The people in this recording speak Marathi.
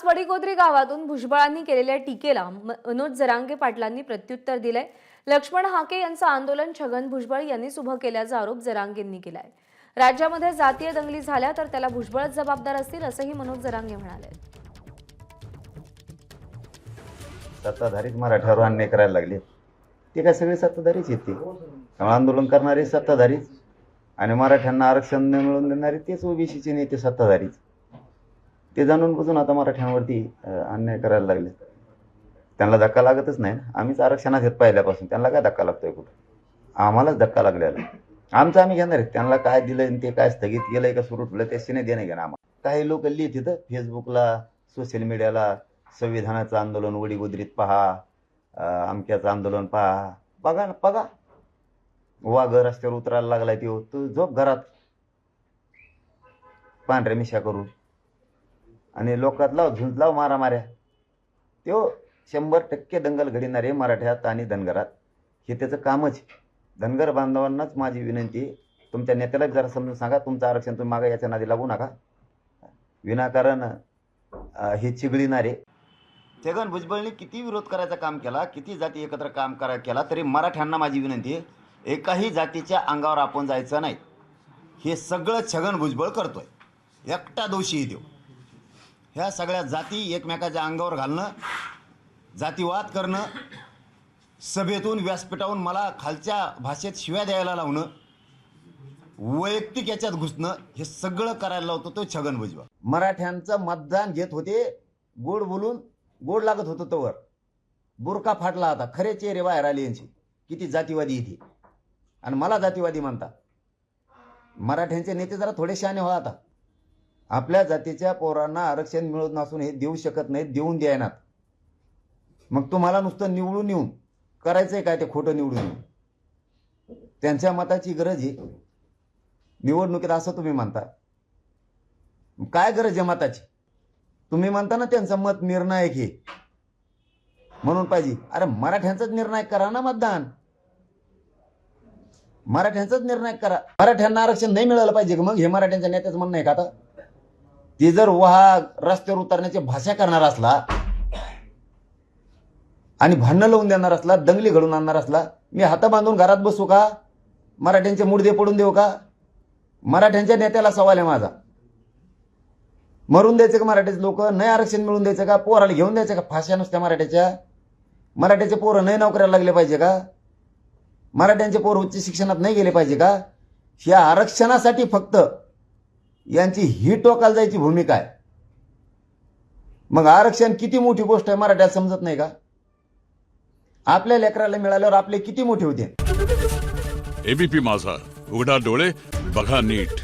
वडीगोद्री गावातून भुजबळांनी केलेल्या टीकेला मनोज जरांगे पाटलांनी प्रत्युत्तर दिलंय। लक्ष्मण हाके यांचं आंदोलन छगन भुजबळ यांनीच उभं केल्याचा आरोप जरांगेंनी केलाय। राज्यामध्ये जातीय दंगली झाल्या तर त्याला भुजबळच जबाबदार असतील असंही मनोज जरांगे म्हणाले। सत्ताधारीच मराठ्यावर अन्याय करायला लागले। ते काय सगळे सत्ताधारीच येते, आंदोलन करणारे सत्ताधारीच आणि मराठ्यांना आरक्षण न मिळवून देणारे तेच ओबीसीचे नेते सत्ताधारीच। ते जाणून बुजून आता मराठ्यांवरती अन्याय करायला लागले। त्यांना धक्का लागतच नाही। आम्हीच आरक्षणात घेत पहिल्यापासून, त्यांना काय धक्का लागतोय? कुठं आम्हालाच धक्का लागलेला। आमचं आम्ही घेणार आहे। त्यांना काय दिलं ते काय स्थगित केलंय का सुरू ठेवलं त्याच्याने देणं घेणं आम्हाला। काही लोक लिहित फेसबुकला सोशल मीडियाला संविधानाचं आंदोलन वडीगोद्रीत पहा, अमक्याचं आंदोलन पहा। बघा ना, बघा वाघ रस्त्यावर उतरायला लागलाय तू झोप घरात पांढऱ्या मिशा करून आणि लोकात लाव झुंज लाव मारामाऱ्या। तो 100% दंगल घडणारे मराठ्यात आणि धनगरात, हे त्याचं कामच। धनगर बांधवांनाच माझी विनंती, तुमच्या नेत्याला जरा समजून सांगा, तुमचं आरक्षण तुम्ही मागा, याच्या नादी लागू नका। विनाकारण हे चिघळणारे छगन भुजबळनी किती विरोध करायचा काम केला, किती जाती एकत्र काम केला, तरी मराठ्यांना माझी विनंती आहे, एकाही जातीच्या अंगावर आपण जायचं नाही। हे सगळं छगन भुजबळ करतोय, एकटा दोषी देव। ह्या सगळ्या जाती एकमेकाच्या अंगावर घालणं, जातीवाद करणं, सभेतून व्यासपीठावरून मला खालच्या भाषेत शिव्या द्यायला लावणं, वैयक्तिक याच्यात घुसणं, हे सगळं करायला लावतो तो छगन भुजबळ। मराठ्यांचं मतदान घेत होते, गोड बोलून गोड लागत होतं तोवर बुरका फाटला होता। खरे चेहरे बाहेर आले यांचे, किती जातीवादी इथे आणि मला जातीवादी म्हणता। मराठ्यांचे नेते जरा थोडे शहाणे व्हा आता। आपल्या जातीच्या पोरांना आरक्षण मिळत नसून हे देऊ शकत नाहीत, देऊन द्यायनात। मग तुम्हाला नुसतं निवडून येऊन करायचंय काय? ते खोटं निवडून येऊन त्यांच्या मताची गरज आहे निवडणुकीत असं तुम्ही म्हणता। काय गरज आहे मताची? तुम्ही म्हणता ना त्यांचं मत निर्णायक आहे म्हणून पाहिजे। अरे मराठ्यांचाच निर्णायक करा ना मतदान, मराठ्यांचाच निर्णायक करा। मराठ्यांना आरक्षण नाही मिळालं पाहिजे मग हे मराठ्यांच्या नेत्याचं म्हणणं आहे का? आता ते जर वाघ रस्त्यावर उतरण्याची भाषा करणार असला आणि भांडणं लावून देणार असला, दंगली घडून आणणार असला, मी हात बांधून घरात बसू का? मराठ्यांचे मुडदे पडून देऊ का? मराठ्यांच्या नेत्याला सवाल आहे माझा। मरून द्यायचं का मराठ्याचे लोक? नाही आरक्षण मिळून द्यायचं का? पोराला घेऊन द्यायचं का फाश्या नुसत्या मराठ्याच्या? मराठ्याचे पोरं नाही नोकऱ्याला लागले पाहिजे का? मराठ्यांचे पोरं उच्च शिक्षणात नाही गेले पाहिजे का? ह्या आरक्षणासाठी फक्त यांची ही टोकाला जायची भूमिका आहे। मग आरक्षण किती मोठी गोष्ट आहे मराठ्यात समजत नाही का? आपल्या लेकराला मिळाल्यावर आपले किती मोठे होते। एबीपी माझा, उघडा डोळे बघा नीट।